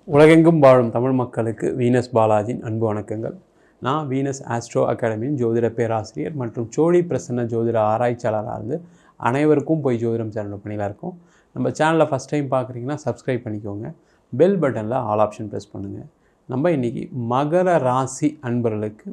உலகெங்கும் வாழும் தமிழ் மக்களுக்கு வீனஸ் பாலாஜியின் அன்பு வணக்கங்கள். நான் வீனஸ் ஆஸ்ட்ரோ அகாடமியின் ஜோதிட பேராசிரியர் மற்றும் சோழி பிரசன்ன ஜோதிட ஆராய்ச்சியாளராக இருந்து அனைவருக்கும் போய் ஜோதிடம் சேனல் பணியில் இருக்கும். நம்ம சேனலில் ஃபஸ்ட் டைம் பார்க்குறீங்கன்னா சப்ஸ்கிரைப் பண்ணிக்கோங்க. பெல் பட்டனில் ஆல் ஆப்ஷன் ப்ரெஸ் பண்ணுங்கள். நம்ம இன்றைக்கி மகர ராசி அன்பர்களுக்கு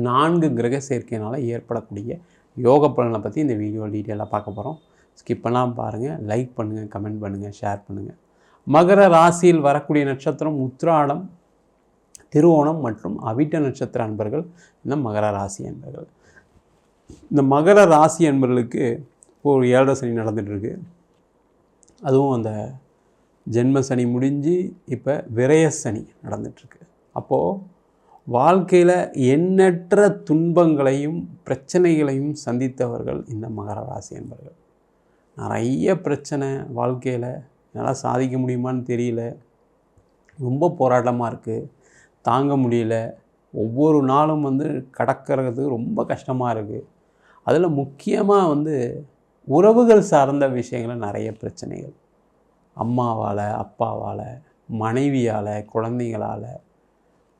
4 கிரக சேர்க்கையினால் ஏற்படக்கூடிய யோக பலனை பற்றி இந்த வீடியோ டீட்டெயிலாக பார்க்க போகிறோம். ஸ்கிப் பண்ணாமல் பாருங்கள், லைக் பண்ணுங்கள், கமெண்ட் பண்ணுங்கள், ஷேர் பண்ணுங்கள். மகர ராசியில் வரக்கூடிய நட்சத்திரம் உத்திராடம், திருவோணம் மற்றும் அவிட்ட நட்சத்திர அன்பர்கள் இந்த மகர ராசி அன்பர்கள். இந்த மகர ராசி அன்பர்களுக்கு ஒரு 7 சனி நடந்துகிட்ருக்கு. அதுவும் அந்த ஜென்ம சனி முடிஞ்சு இப்போ விரய சனி நடந்துகிட்ருக்கு. அப்போது வாழ்க்கையில் எண்ணற்ற துன்பங்களையும் பிரச்சனைகளையும் சந்தித்தவர்கள் இந்த மகர ராசி அன்பர்கள். நிறைய பிரச்சனை வாழ்க்கையில், என்னால் சாதிக்க முடியுமான்னு தெரியல, ரொம்ப போராட்டமாக இருக்குது, தாங்க முடியல, ஒவ்வொரு நாளும் கடக்கிறது ரொம்ப கஷ்டமாக இருக்குது. அதில் முக்கியமாக உறவுகள் சார்ந்த விஷயங்கள் நிறைய பிரச்சனைகள், அம்மாவால், அப்பாவால், மனைவியால், குழந்தைங்களால்,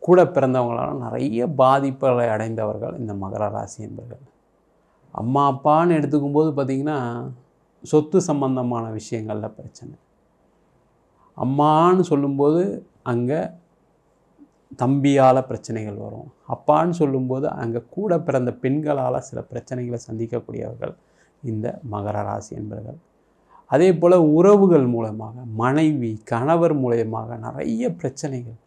கூட பிறந்தவங்களால் நிறைய பாதிப்புகளை அடைந்தவர்கள் இந்த மகர ராசி என்பர்கள். அம்மா அப்பான்னு எடுத்துக்கும்போது பார்த்திங்கன்னா சொத்து சம்பந்தமான விஷயங்களில் பிரச்சனை. அம்மான்னு சொல்லும்போது அங்கே தம்பியால் பிரச்சனைகள் வரும். அப்பான்னு சொல்லும்போது அங்கே கூட பிறந்த பெண்களால் சில பிரச்சனைகளை சந்திக்கக்கூடியவர்கள் இந்த மகர ராசி என்பர்கள். அதே போல் உறவுகள் மூலமாக, மனைவி கணவர் மூலமாக நிறைய பிரச்சனைகள்.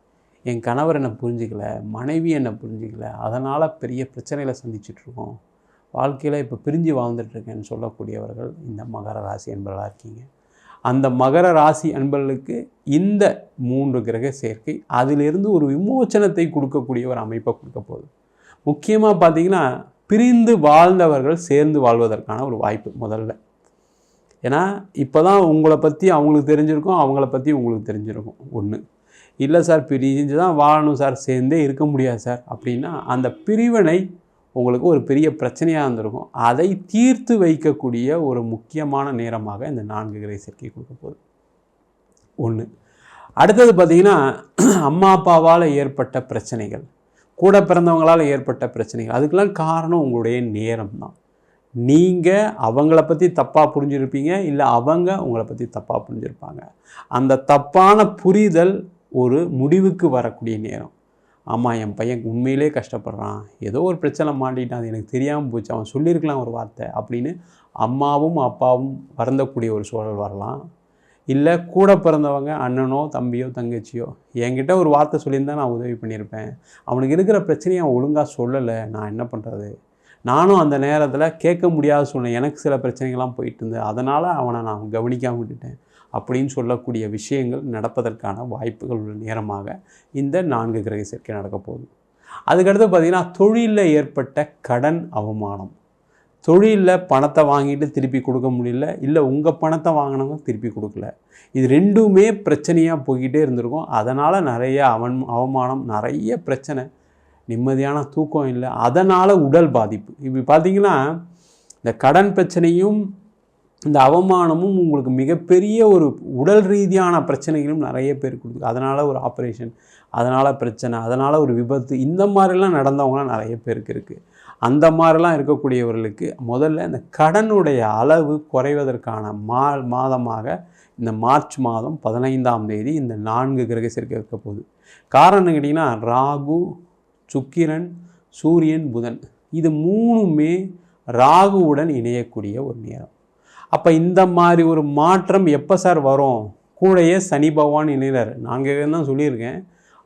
என் கணவர் என்னை புரிஞ்சிக்கல, மனைவி என்னை புரிஞ்சிக்கல, அதனால் பெரிய பிரச்சனைகளை சந்திச்சிட்ருக்கோம், வாழ்க்கையில் இப்போ பிரிஞ்சு வாழ்ந்துட்டுருக்கேன்னு சொல்லக்கூடியவர்கள் இந்த மகர ராசி என்பர்களாக இருக்கீங்க. அந்த மகர ராசி அன்பர்களுக்கு இந்த 3 கிரக சேர்க்கை அதிலிருந்து ஒரு விமோச்சனத்தை கொடுக்கக்கூடிய ஒரு அமைப்பை கொடுக்க போகுது. முக்கியமாக பார்த்திங்கன்னா பிரிந்து வாழ்ந்தவர்கள் சேர்ந்து வாழ்வதற்கான ஒரு வாய்ப்பு முதல்ல. ஏன்னா இப்போ தான் உங்களை பற்றி அவங்களுக்கு தெரிஞ்சிருக்கும், அவங்கள பற்றி உங்களுக்கு தெரிஞ்சிருக்கும். ஒன்று இல்லை சார் பிரிஞ்சு தான் வாழணும் சார், சேர்ந்தே இருக்க முடியாது சார் அப்படின்னா அந்த பிரிவினை உங்களுக்கு ஒரு பெரிய பிரச்சனையாக இருந்திருக்கும். அதை தீர்த்து வைக்கக்கூடிய ஒரு முக்கியமான நேரமாக இந்த 4 கிரக சேர்க்கை கொடுக்க போகுது. ஒன்று. அடுத்தது பார்த்திங்கன்னா அம்மா அப்பாவால் ஏற்பட்ட பிரச்சனைகள், கூட பிறந்தவங்களால் ஏற்பட்ட பிரச்சனைகள், அதுக்கெல்லாம் காரணம் உங்களுடைய நேரம் தான். நீங்கள் அவங்கள பற்றி தப்பாக புரிஞ்சிருப்பீங்க, இல்லை அவங்க உங்களை பற்றி தப்பாக புரிஞ்சிருப்பாங்க. அந்த தப்பான புரிதல் ஒரு முடிவுக்கு வரக்கூடிய நேரம். ஆமாம், என் பையன் உண்மையிலே கஷ்டப்படுறான், ஏதோ ஒரு பிரச்சனை மாட்டிட்டான், அது எனக்கு தெரியாமல் போச்சு, அவன் சொல்லியிருக்கலாம் ஒரு வார்த்தை அப்படின்னு அம்மாவும் அப்பாவும் வருந்தக்கூடிய ஒரு சூழல் வரலாம். இல்லை கூட பிறந்தவங்க அண்ணனோ தம்பியோ தங்கச்சியோ என்கிட்ட ஒரு வார்த்தை சொல்லியிருந்தால் நான் உதவி பண்ணியிருப்பேன், அவனுக்கு இருக்கிற பிரச்சனையை அவன் ஒழுங்காக சொல்லலை, நான் என்ன பண்ணுறது, நானும் அந்த நேரத்தில் கேட்க முடியாத சூழ்நிலை, எனக்கு சில பிரச்சனைகள்லாம் போயிட்டு இருந்தது, அதனால் அவனை நான் கவனிக்காமல் விட்டுட்டேன் அப்படின்னு சொல்லக்கூடிய விஷயங்கள் நடப்பதற்கான வாய்ப்புகள் உள்ள நேரமாக இந்த 4 கிரக சேர்க்கை நடக்க போகுது. அதுக்கடுத்து பார்த்திங்கன்னா தொழிலில் ஏற்பட்ட கடன் அவமானம், தொழிலில் பணத்தை வாங்கிட்டு திருப்பி கொடுக்க முடியல, இல்லை உங்கள் பணத்தை வாங்கினவங்க திருப்பி கொடுக்கல, இது ரெண்டுமே பிரச்சனையாக போய்கிட்டே இருந்திருக்கும். அதனால் நிறைய அவமானம், நிறைய பிரச்சனை, நிம்மதியான தூக்கம் இல்லை, அதனால் உடல் பாதிப்பு. இப்படி பார்த்திங்கன்னா இந்த கடன் பிரச்சனையும் இந்த அவமானமும் உங்களுக்கு மிகப்பெரிய ஒரு உடல் ரீதியான பிரச்சனைகளும் நிறைய பேர் கொடுக்குது. அதனால் ஒரு ஆப்ரேஷன், அதனால் பிரச்சனை, அதனால் ஒரு விபத்து, இந்த மாதிரிலாம் நடந்தவங்களாம் நிறைய பேருக்கு இருக்குது. அந்த மாதிரிலாம் இருக்கக்கூடியவர்களுக்கு முதல்ல இந்த கடனுடைய அளவு குறைவதற்கான மாதமாக இந்த மார்ச் மாதம் 15ஆம் தேதி இந்த 4 கிரக சேர்க்கை இருக்க போகுது. காரணம் கேட்டிங்கன்னா ராகு, சுக்கிரன், சூரியன், புதன், இது 3மே ராகுவுடன் இணையக்கூடிய ஒரு நேரம். அப்போ இந்த மாதிரி ஒரு மாற்றம் எப்போ சார் வரும்? கூடயே சனி பகவான் இணைகிறார். 4 தான் சொல்லியிருக்கேன்,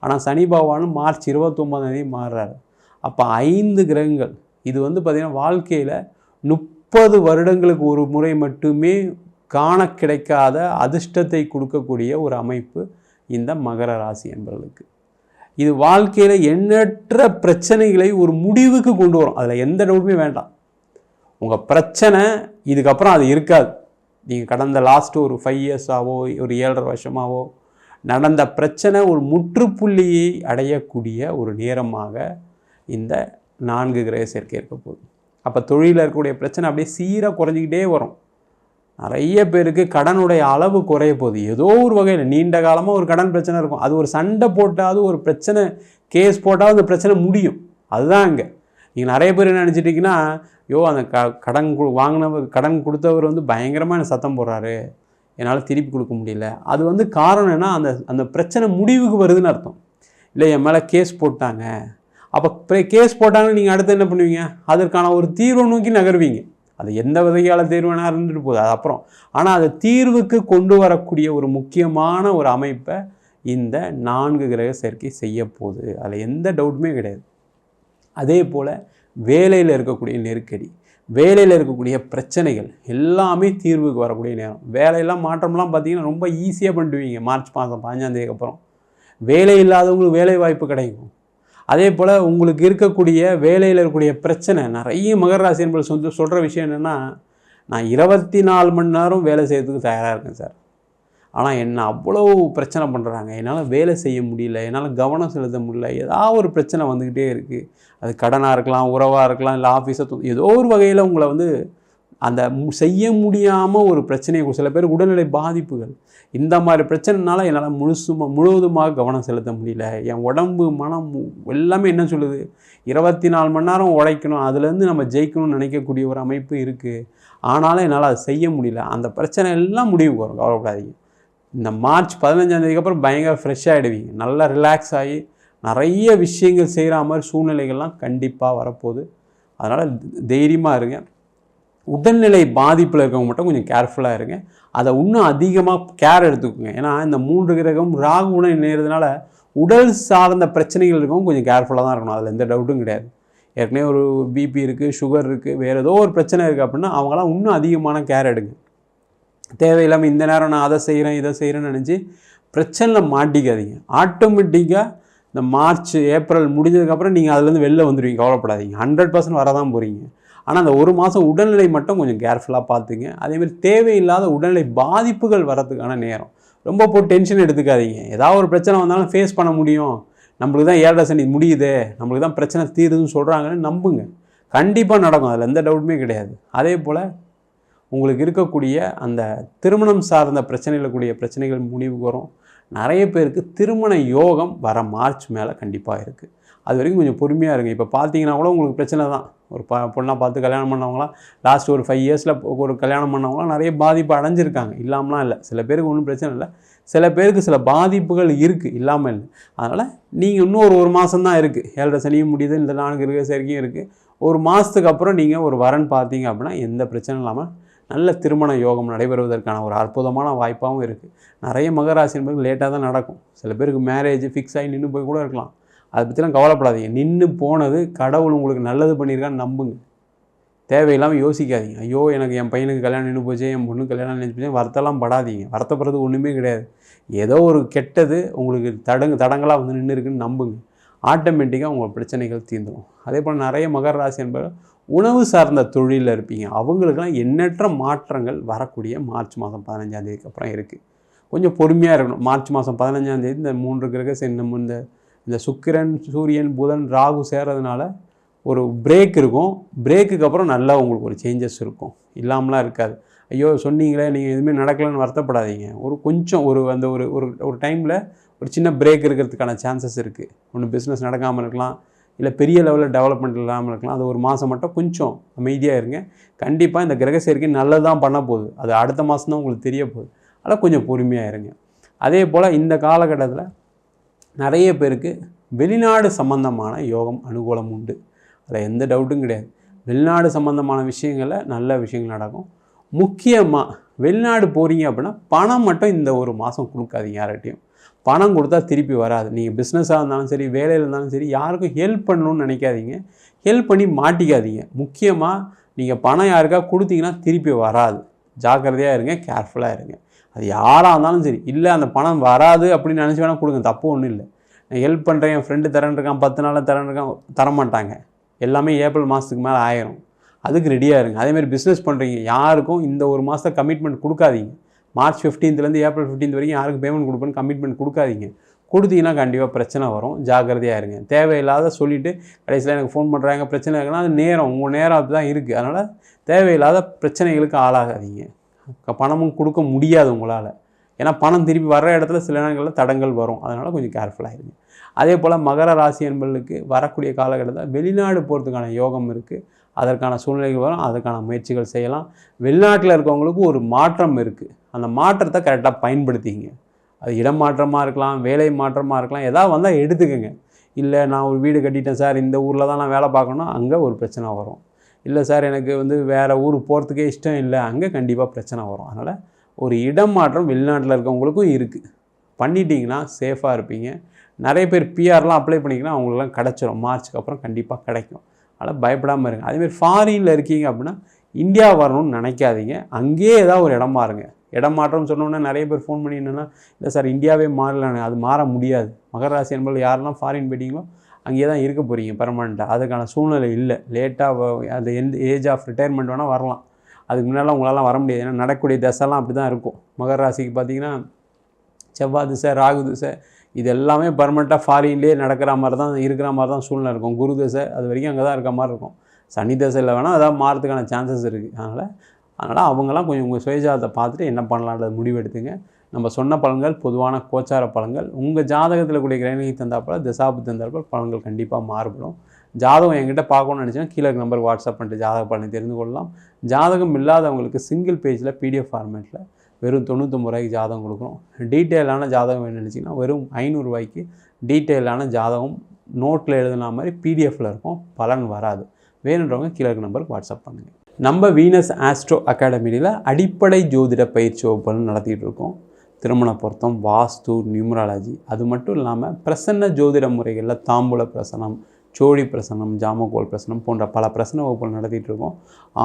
ஆனால் சனி பகவானும் மார்ச் 29ஆம் தேதி மாறுறாரு. அப்போ 5 கிரகங்கள் இது பார்த்திங்கன்னா வாழ்க்கையில் 30 வருடங்களுக்கு ஒரு முறை மட்டுமே காண கிடைக்காத அதிர்ஷ்டத்தை கொடுக்கக்கூடிய ஒரு அமைப்பு இந்த மகர ராசி என்பவர்களுக்கு. இது வாழ்க்கையில் எண்ணற்ற பிரச்சனைகளை ஒரு முடிவுக்கு கொண்டு வரும், அதில் எந்த டவுட்டுமே வேண்டாம். உங்கள் பிரச்சனை இதுக்கப்புறம் அது இருக்காது. நீங்கள் கடந்த லாஸ்ட்டு ஒரு 5 இயர்ஸாவோ ஒரு 7.5 வருஷமாவோ நடந்த பிரச்சனை ஒரு முற்றுப்புள்ளியை அடையக்கூடிய ஒரு நேரமாக இந்த 4 கிரக சேர்க்கை இருக்க போகுது. அப்போ தொழிலில் இருக்கக்கூடிய பிரச்சனை அப்படியே சீராக குறைஞ்சிக்கிட்டே வரும். நிறைய பேருக்கு கடனுடைய அளவு குறைய போகுது. ஏதோ ஒரு வகையில் நீண்ட காலமாக ஒரு கடன் பிரச்சனை இருக்கும். அது ஒரு சண்டை போட்டாவது ஒரு பிரச்சனை கேஸ் போட்டாவது அந்த பிரச்சனை முடியும். அதுதான் அங்கே. நீங்கள் நிறைய பேர் என்ன நினச்சிட்டிங்கன்னா, அந்த கடன் கடன் கொடுத்தவர் பயங்கரமாக எனக்கு சத்தம் போடுறாரு, என்னால் திருப்பி கொடுக்க முடியல. அது காரணம் என்ன, அந்த பிரச்சனை முடிவுக்கு வருதுன்னு அர்த்தம். இல்லை என் மேலே கேஸ் போட்டாங்க. அப்போ கேஸ் போட்டாங்கன்னு நீங்கள் அடுத்து என்ன பண்ணுவீங்க, அதற்கான ஒரு தீர்வை நோக்கி நகர்வீங்க. அது எந்த வகையால் தீர்வுனா இருந்துட்டு போகுது, அது அப்புறம். ஆனால் அதை தீர்வுக்கு கொண்டு வரக்கூடிய ஒரு முக்கியமான ஒரு அமைப்பை இந்த 4 கிரக சேர்க்கை செய்ய போகுது. அதில் எந்த டவுட்டுமே கிடையாது. அதே போல் வேலையில் இருக்கக்கூடிய நெருக்கடி, வேலையில் இருக்கக்கூடிய பிரச்சனைகள் எல்லாமே தீர்வுக்கு வரக்கூடிய நேரம். வேலையெல்லாம் மாற்றம்லாம் பார்த்திங்கன்னா ரொம்ப ஈஸியாக பண்ணிடுவீங்க. மார்ச் மாதம் 15ஆம் தேதிக்கு அப்புறம் வேலை இல்லாதவங்களுக்கு வேலை வாய்ப்பு கிடைக்கும். அதே போல் உங்களுக்கு இருக்கக்கூடிய வேலையில் இருக்கக்கூடிய பிரச்சனை, நிறைய மகர ராசி என்பது சொல்கிற விஷயம் என்னென்னா, நான் 24 மணி நேரம் வேலை செய்கிறதுக்கு தயாராக இருக்கேன் சார், ஆனால் என்ன அவ்வளோ பிரச்சனை பண்ணுறாங்க, என்னால் வேலை செய்ய முடியல, என்னால் கவனம் செலுத்த முடியல, ஏதாவது ஒரு பிரச்சனை வந்துக்கிட்டே இருக்குது. அது கடனாக இருக்கலாம், உறவாக இருக்கலாம், இல்லை ஆஃபீஸை ஏதோ ஒரு வகையில் உங்களை அந்த செய்ய முடியாமல் ஒரு பிரச்சனையை, சில பேருக்கு உடல்நிலை பாதிப்புகள், இந்த மாதிரி பிரச்சனைனால என்னால் முழுவதுமாக கவனம் செலுத்த முடியல, என் உடம்பு மனம் எல்லாமே என்ன சொல்லுது, 24 மணி நேரம் உழைக்கணும், அதுலேருந்து நம்ம ஜெயிக்கணும்னு நினைக்கக்கூடிய ஒரு அமைப்பு இருக்குது. ஆனாலும் என்னால் அதை செய்ய முடியல. அந்த பிரச்சனை எல்லாம் முடிவுக்கு வரும், கவலைப்படாதீங்க. இந்த மார்ச் 15ஆம் தேதிக்கு அப்புறம் பயங்கர ஃப்ரெஷ்ஷாக ஆகிடுவீங்க. நல்லா ரிலாக்ஸ் ஆகி நிறைய விஷயங்கள் செய்கிற மாதிரி சூழ்நிலைகள்லாம் கண்டிப்பாக வரப்போகுது. அதனால் தைரியமாக இருங்க. உடல்நிலை பாதிப்பில் இருக்கவங்க மட்டும் கொஞ்சம் கேர்ஃபுல்லாக இருங்க. அதை இன்னும் அதிகமாக கேர் எடுத்துக்கோங்க. ஏன்னா இந்த 3 கிரகம் ராகுவுடன் இணைகிறதுனால உடல் சார்ந்த பிரச்சனைகள் இருக்கவும் கொஞ்சம் கேர்ஃபுல்லாக தான் இருக்கணும். அதில் எந்த டவுட்டும் கிடையாது. ஏற்கனவே ஒரு பிபி இருக்குது, சுகர் இருக்குது, வேறு ஏதோ ஒரு பிரச்சனை இருக்குது அப்படின்னா அவங்களாம் இன்னும் அதிகமான கேர் எடுங்க. தேவையில்லாமல் இந்த நேரம் நான் அதை செய்கிறேன் இதை செய்கிறேன்னு நினச்சி பிரச்சனையில் மாட்டிக்காதீங்க. ஆட்டோமேட்டிக்காக இந்த மார்ச் ஏப்ரல் முடிஞ்சதுக்கப்புறம் நீங்கள் அதுலேருந்து வெளில வந்துடுவீங்க, கவலைப்படாதீங்க. 100% வரதான் போகிறீங்க. ஆனால் அந்த ஒரு மாதம் உடல்நிலை மட்டும் கொஞ்சம் கேர்ஃபுல்லாக பார்த்துங்க. அதேமாதிரி தேவையில்லாத உடல்நிலை பாதிப்புகள் வரதுக்கான நேரம். ரொம்ப போட்டு டென்ஷன் எடுத்துக்காதீங்க. ஏதாவது ஒரு பிரச்சனை வந்தாலும் ஃபேஸ் பண்ண முடியும், நம்மளுக்கு தான் 7.5 சனி முடியுது, நம்மளுக்கு தான் பிரச்சனை தீருதுன்னு சொல்கிறாங்கன்னு நம்புங்க. கண்டிப்பாக நடக்கும், அதில் எந்த டவுட்டுமே கிடையாது. அதே போல் உங்களுக்கு இருக்கக்கூடிய அந்த திருமணம் சார்ந்த பிரச்சனைகள் முடிவுக்கு வரும். நிறைய பேருக்கு திருமண யோகம் வர மார்ச் மேலே கண்டிப்பாக இருக்குது. அது வரைக்கும் கொஞ்சம் பொறுமையாக இருங்க. இப்போ பார்த்தீங்கன்னா கூட உங்களுக்கு பிரச்சனை தான். ஒரு பொண்ணாக பார்த்து கல்யாணம் பண்ணவங்களாம் லாஸ்ட் ஒரு 5 இயர்ஸில் ஒரு கல்யாணம் பண்ணவங்களாம் நிறைய பாதிப்பு அடைஞ்சிருக்காங்க. இல்லாமலாம் இல்லை. சில பேருக்கு ஒன்றும் பிரச்சனை இல்லை, சில பேருக்கு சில பாதிப்புகள் இருக்குது, இல்லாமல் இல்லை. அதனால் நீங்கள் இன்னும் ஒரு மாதம் தான் இருக்குது. 7.5 சனியும் முடியுது, இந்த 4 கிரக சேர்க்கையும் இருக்குது. ஒரு மாதத்துக்கு அப்புறம் நீங்கள் ஒரு வரன் பார்த்தீங்க அப்படின்னா எந்த பிரச்சனையும் இல்லாமல் நல்ல திருமண யோகம் நடைபெறுவதற்கான ஒரு அற்புதமான வாய்ப்பாகவும் இருக்குது. நிறைய மகராசி என்பது லேட்டாக தான் நடக்கும். சில பேருக்கு மேரேஜ் ஃபிக்ஸ் ஆகி நின்று போய் கூட இருக்கலாம். அதை பற்றிலாம் கவலைப்படாதீங்க. நின்று போனது கடவுள் உங்களுக்கு நல்லது பண்ணியிருக்கான்னு நம்புங்க. தேவையில்லாமல் யோசிக்காதீங்க. ஐயோ எனக்கு என் பையனுக்கு கல்யாணம் நின்று போச்சு, என் பொண்ணுக்கு கல்யாணம் நின்று போச்சு, வருத்தம்லாம் படாதீங்க. வருத்தப்படுறது ஒன்றுமே கிடையாது. ஏதோ ஒரு கெட்டது உங்களுக்கு தடங்களாக நின்று இருக்குன்னு நம்புங்க. ஆட்டோமேட்டிக்காக உங்கள் பிரச்சனைகள் தீர்ந்துடும். அதே போல் நிறைய மகர ராசி என்பது உணவு சார்ந்த தொழிலில் இருப்பீங்க. அவங்களுக்கெல்லாம் எண்ணற்ற மாற்றங்கள் வரக்கூடிய மார்ச் மாதம் 15ஆம் தேதிக்கு அப்புறம் இருக்குது. கொஞ்சம் பொறுமையாக இருக்கணும். மார்ச் மாதம் 15ஆம் தேதி இந்த 3 கிரக இந்த சுக்கிரன், சூரியன், புதன், ராகு சேர்றதுனால ஒரு பிரேக் இருக்கும். பிரேக்குக்கு அப்புறம் நல்லா உங்களுக்கு ஒரு சேஞ்சஸ் இருக்கும், இல்லாமலாம் இருக்காது. ஐயோ சொன்னீங்களே நீங்கள் எதுவுமே நடக்கலைன்னு வருத்தப்படாதீங்க. கொஞ்சம் ஒரு டைமில் ஒரு சின்ன பிரேக் இருக்கிறதுக்கான சான்சஸ் இருக்குது. ஒன்று பிஸ்னஸ் நடக்காமல் இருக்கலாம், இல்லை பெரிய லெவலில் டெவலப்மெண்ட் இல்லாமல் இருக்கலாம். அது ஒரு மாதம் மட்டும் கொஞ்சம் அமைதியாக இருங்க. கண்டிப்பாக இந்த கிரக சேர்க்கை நல்லது தான் பண்ண போகுது. அது அடுத்த மாதம் தான் உங்களுக்கு தெரிய போகுது. அதனால் கொஞ்சம் பொறுமையாக இருங்க. அதே போல் இந்த காலகட்டத்தில் நிறைய பேருக்கு வெளிநாடு சம்பந்தமான யோகம் அனுகூலம் உண்டு. அதில் எந்த டவுட்டும் கிடையாது. வெளிநாடு சம்பந்தமான விஷயங்களில் நல்ல விஷயங்கள் நடக்கும். முக்கியமாக வெளிநாடு போகிறீங்க அப்படின்னா பணம் மட்டும் இந்த ஒரு மாதம் கொடுக்காதீங்க யார்கிட்டையும். பணம் கொடுத்தா திருப்பி வராது. நீங்கள் பிஸ்னஸாக இருந்தாலும் சரி, வேலையில் இருந்தாலும் சரி, யாருக்கும் ஹெல்ப் பண்ணணும்னு நினைக்காதீங்க. ஹெல்ப் பண்ணி மாட்டிக்காதீங்க. முக்கியமாக நீங்கள் பணம் யாருக்கா கொடுத்தீங்கன்னா திருப்பி வராது. ஜாக்கிரதையாக இருங்க, கேர்ஃபுல்லாக இருங்க. அது யாராக இருந்தாலும் சரி. இல்லை அந்த பணம் வராது அப்படின்னு நினச்சி வேணால் கொடுங்க, தப்பு ஒன்றும் இல்லை. நான் ஹெல்ப் பண்ணுறேன், என் ஃப்ரெண்டு தரேன்ருக்கான், 10 நாளில் தரேன்ருக்கான், தரமாட்டாங்க. எல்லாமே ஏப்ரல் மாதத்துக்கு மேலே ஆயிரும். அதுக்கு ரெடியாக இருங்க. அதேமாதிரி பிஸ்னஸ் பண்ணுறீங்க, யாருக்கும் இந்த ஒரு மாதத்தை கமிட்மெண்ட் கொடுக்காதீங்க. மார்ச் 15லேருந்து ஏப்ரல் 15 வரைக்கும் யாருக்கு பேமெண்ட் கொடுப்பேன்னு கமிட்மெண்ட் கொடுக்காதீங்க. கொடுத்தீங்கன்னா கண்டிப்பாக பிரச்சனை வரும். ஜாக்கிரதையாக இருங்க. தேவையில்லாத சொல்லிவிட்டு கடைசியில் எனக்கு ஃபோன் பண்ணுறாங்க பிரச்சனை இருக்குன்னா அது நேரம், உங்கள் நேரம் அப்படி தான் இருக்குது. அதனால் தேவையில்லாத பிரச்சனைகளுக்கு ஆளாகாதீங்க. பணமும் கொடுக்க முடியாது உங்களால். ஏன்னா பணம் திருப்பி வர்ற இடத்துல சில நேரங்களில் தடங்கள் வரும். அதனால் கொஞ்சம் கேர்ஃபுல்லாக இருங்க. அதே போல் மகர ராசி என்பவர்களுக்கு வரக்கூடிய காலகட்டத்தில் வெளிநாடு போகிறதுக்கான யோகம் இருக்குது. அதற்கான சூழ்நிலைகள் வரும். அதற்கான முயற்சிகள் செய்யலாம். வெளிநாட்டில் இருக்கவங்களுக்கு ஒரு மாற்றம் இருக்குது. அந்த மாற்றத்தை கரெக்டாக பயன்படுத்திங்க. அது இடம் மாற்றமாக இருக்கலாம், வேலை மாற்றமாக இருக்கலாம், ஏதாவது வந்தால் எடுத்துக்கோங்க. இல்லை நான் ஒரு வீடு கட்டிட்டேன் சார், இந்த ஊரில் தான் நான் வேலை பார்க்கணும், அங்கே ஒரு பிரச்சனை வரும். இல்லை சார் எனக்கு வேறு ஊருக்கு போகிறதுக்கே இஷ்டம் இல்லை, அங்கே கண்டிப்பாக பிரச்சனை வரும். அதனால் ஒரு இடம் மாற்றம் வெளிநாட்டில் இருக்கவங்களுக்கும் இருக்குது. பண்ணிட்டீங்கன்னா சேஃபாக இருப்பீங்க. நிறைய பேர் பிஆர்லாம் அப்ளை பண்ணிங்கன்னா அவங்களுக்குலாம் கிடச்சிரும். மார்ச்சுக்கு அப்புறம் கண்டிப்பாக கிடைக்கும். அதனால் பயப்படாமல் இருங்க. அதேமாதிரி ஃபாரினில் இருக்கீங்க அப்படின்னா இந்தியா வரணும்னு நினைக்காதீங்க. அங்கேயே ஏதாவது ஒரு இடம் மாறுங்க. இடம் மாற்றம் சொன்னோன்னே நிறைய பேர் ஃபோன் பண்ணி என்னென்னா, இல்லை சார் இந்தியாவே மாறலான்னு. அது மாற முடியாது. மகர ராசி என்பது யாரெல்லாம் ஃபாரின் போயிட்டீங்களோ அங்கேயே தான் இருக்க போகிறீங்க பெர்மனெண்ட்டாக. அதுக்கான சூழ்நிலை இல்லை. லேட்டாக அது எந்த ஏஜ் ஆஃப் ரிட்டையர்மெண்ட் வேணால் வரலாம். அதுக்கு முன்னாலாம் உங்களால் வர முடியாது. ஏன்னா நடக்கக்கூடிய தசைலாம் அப்படி தான் இருக்கும். மகர ராசிக்கு பார்த்தீங்கன்னா செவ்வாய் திசை, ராகு திசை, இது எல்லாமே பர்மனெண்ட்டாக ஃபாரின்லேயே நடக்கிற மாதிரி தான் இருக்கிற மாதிரி தான் சூழ்நிலை இருக்கும். குரு தசை அது வரைக்கும் அங்கே தான் இருக்க மாதிரி இருக்கும். சனி தசையில் வேணால் அதாவது மாறதுக்கான சான்சஸ் இருக்குது. அதனால் அவங்களாம் கொஞ்சம் உங்கள் சுயஜாதத்தை பார்த்துட்டு என்ன பண்ணலான்றது முடிவெடுத்துங்க. நம்ம சொன்ன பலன்கள் பொதுவான கோச்சார பலன்கள். உங்கள் ஜாதகத்தில் கூடிய கிரகணிக்கு தந்தாப்போல திசாபு தந்தாப்போல் பலன்கள் கண்டிப்பாக மாறுபடும். ஜாதகம் என்கிட்ட பார்க்கணும்னு நினச்சிங்கன்னா கீழே நம்பருக்கு வாட்ஸ்அப் பண்ணிட்டு ஜாதக பலனை தெரிந்து கொள்ளலாம். ஜாதகம் இல்லாதவங்களுக்கு சிங்கிள் பேஜில் பிடிஎஃப் ஃபார்மேட்டில் வெறும் 99 ரூபாய்க்கு ஜாதகம் கொடுக்குறோம். டீட்டெயிலான ஜாதகம் வேணும்னு நினச்சிங்கன்னா வெறும் 500 ரூபாய்க்கு டீட்டெயிலான ஜாதகம் நோட்டில் எழுதுன மாதிரி பிடிஎஃப்பில் இருக்கும். பலன் வராது. வேணுன்றவங்க கீழே நம்பருக்கு வாட்ஸ்அப் பண்ணுங்கள். நம்ம வீனஸ் ஆஸ்ட்ரோ அகாடமியில் அடிப்படை ஜோதிட பயிற்சி வகுப்புகள் நடத்திட்டு இருக்கோம். திருமண பொருத்தம், வாஸ்து, நியூமராலஜி, அது மட்டும் இல்லாமல் பிரசன்ன ஜோதிட முறைகளில் தாம்பூல பிரசனம், சோழி பிரசனம், ஜாமக்கோல் பிரசனம் போன்ற பல பிரசன வகுப்புகள் நடத்திட்டு இருக்கோம்.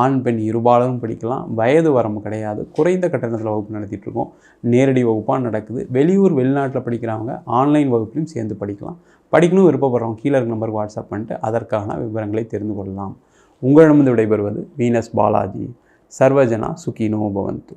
ஆண் பெண் இருபாலரும் படிக்கலாம். வயது வரம்பு கிடையாது. குறைந்த கட்டணத்தில் வகுப்பு நடத்திட்டு இருக்கோம். நேரடி வகுப்பாக நடக்குது. வெளியூர் வெளிநாட்டில் படிக்கிறவங்க ஆன்லைன் வகுப்புலையும் சேர்ந்து படிக்கலாம். படிக்கணும் விருப்பப்படுறவங்க கீழே இருக்க நம்பருக்கு வாட்ஸ்அப் பண்ணிட்டு அதற்கான விவரங்களை தெரிந்து கொள்ளலாம். உங்களிடமிருந்து விடைபெறுவது வீனஸ் பாலாஜி. சர்வஜனா சுகினோ பவந்து.